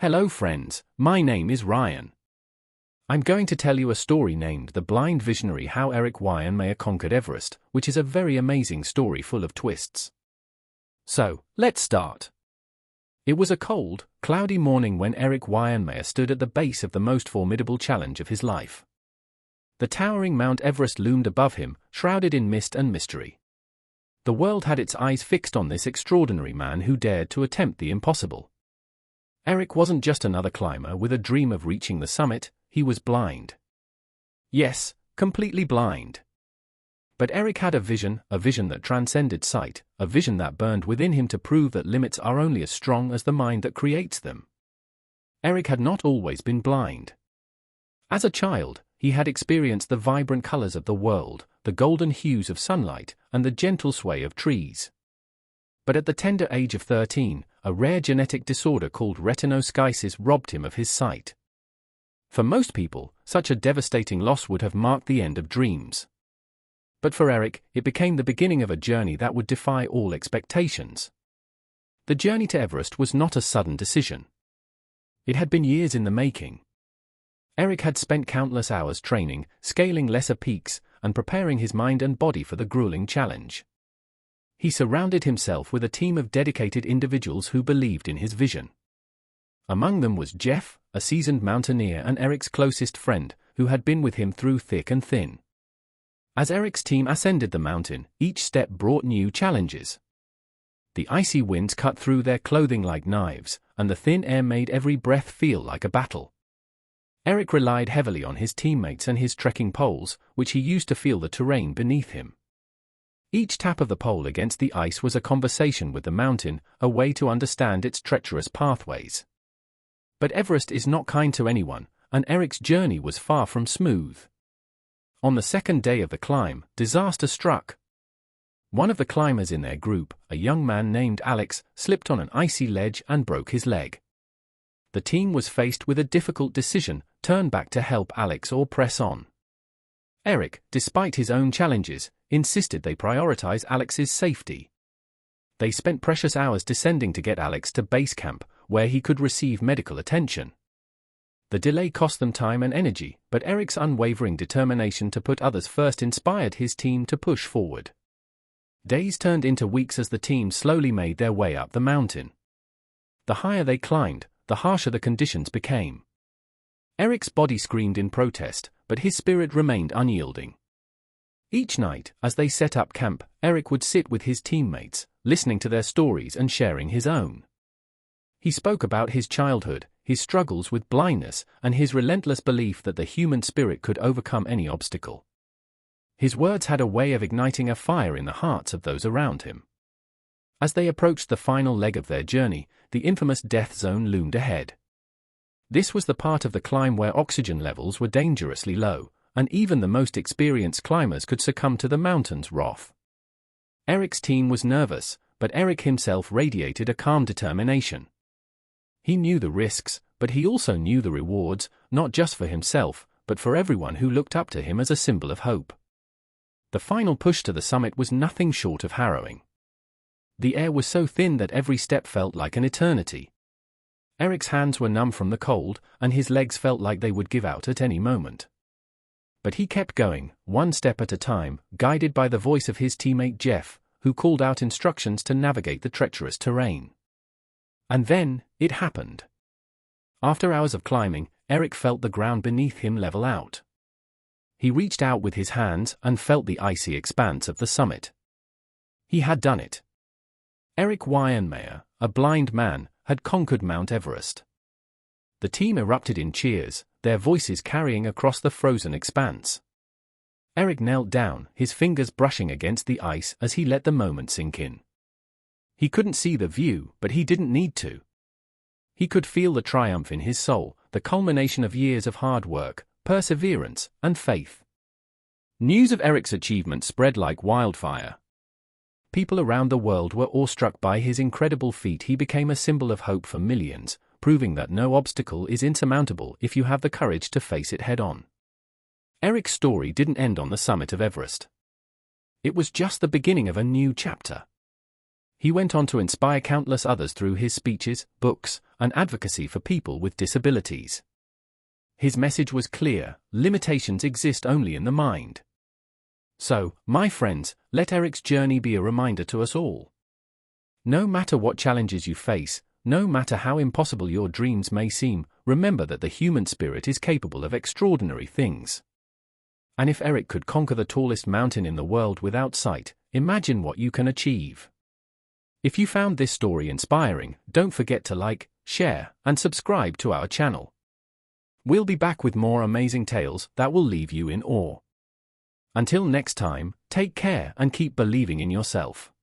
Hello friends, my name is Ryan. I'm going to tell you a story named The Blind Visionary: How Erik Weihenmayer Conquered Everest, which is a very amazing story full of twists. So, let's start. It was a cold, cloudy morning when Erik Weihenmayer stood at the base of the most formidable challenge of his life. The towering Mount Everest loomed above him, shrouded in mist and mystery. The world had its eyes fixed on this extraordinary man who dared to attempt the impossible. Erik wasn't just another climber with a dream of reaching the summit, he was blind. Yes, completely blind. But Erik had a vision that transcended sight, a vision that burned within him to prove that limits are only as strong as the mind that creates them. Erik had not always been blind. As a child, he had experienced the vibrant colors of the world, the golden hues of sunlight, and the gentle sway of trees. But at the tender age of 13, a rare genetic disorder called retinoschisis robbed him of his sight. For most people, such a devastating loss would have marked the end of dreams. But for Erik, it became the beginning of a journey that would defy all expectations. The journey to Everest was not a sudden decision. It had been years in the making. Erik had spent countless hours training, scaling lesser peaks, and preparing his mind and body for the grueling challenge. He surrounded himself with a team of dedicated individuals who believed in his vision. Among them was Jeff, a seasoned mountaineer and Erik's closest friend, who had been with him through thick and thin. As Erik's team ascended the mountain, each step brought new challenges. The icy winds cut through their clothing like knives, and the thin air made every breath feel like a battle. Erik relied heavily on his teammates and his trekking poles, which he used to feel the terrain beneath him. Each tap of the pole against the ice was a conversation with the mountain, a way to understand its treacherous pathways. But Everest is not kind to anyone, and Erik's journey was far from smooth. On the second day of the climb, disaster struck. One of the climbers in their group, a young man named Alex, slipped on an icy ledge and broke his leg. The team was faced with a difficult decision: turn back to help Alex or press on. Erik, despite his own challenges, insisted they prioritize Alex's safety. They spent precious hours descending to get Alex to base camp, where he could receive medical attention. The delay cost them time and energy, but Erik's unwavering determination to put others first inspired his team to push forward. Days turned into weeks as the team slowly made their way up the mountain. The higher they climbed, the harsher the conditions became. Erik's body screamed in protest, but his spirit remained unyielding. Each night, as they set up camp, Erik would sit with his teammates, listening to their stories and sharing his own. He spoke about his childhood, his struggles with blindness, and his relentless belief that the human spirit could overcome any obstacle. His words had a way of igniting a fire in the hearts of those around him. As they approached the final leg of their journey, the infamous death zone loomed ahead. This was the part of the climb where oxygen levels were dangerously low, and even the most experienced climbers could succumb to the mountain's wrath. Erik's team was nervous, but Erik himself radiated a calm determination. He knew the risks, but he also knew the rewards, not just for himself, but for everyone who looked up to him as a symbol of hope. The final push to the summit was nothing short of harrowing. The air was so thin that every step felt like an eternity. Erik's hands were numb from the cold, and his legs felt like they would give out at any moment. But he kept going, one step at a time, guided by the voice of his teammate Jeff, who called out instructions to navigate the treacherous terrain. And then, it happened. After hours of climbing, Erik felt the ground beneath him level out. He reached out with his hands and felt the icy expanse of the summit. He had done it. Erik Weihenmayer, a blind man, had conquered Mount Everest. The team erupted in cheers, their voices carrying across the frozen expanse. Erik knelt down, his fingers brushing against the ice as he let the moment sink in. He couldn't see the view, but he didn't need to. He could feel the triumph in his soul, the culmination of years of hard work, perseverance, and faith. News of Erik's achievement spread like wildfire. People around the world were awestruck by his incredible feat. He became a symbol of hope for millions, proving that no obstacle is insurmountable if you have the courage to face it head-on. Erik's story didn't end on the summit of Everest. It was just the beginning of a new chapter. He went on to inspire countless others through his speeches, books, and advocacy for people with disabilities. His message was clear: limitations exist only in the mind. So, my friends, let Erik's journey be a reminder to us all. No matter what challenges you face, no matter how impossible your dreams may seem, remember that the human spirit is capable of extraordinary things. And if Erik could conquer the tallest mountain in the world without sight, imagine what you can achieve. If you found this story inspiring, don't forget to like, share, and subscribe to our channel. We'll be back with more amazing tales that will leave you in awe. Until next time, take care and keep believing in yourself.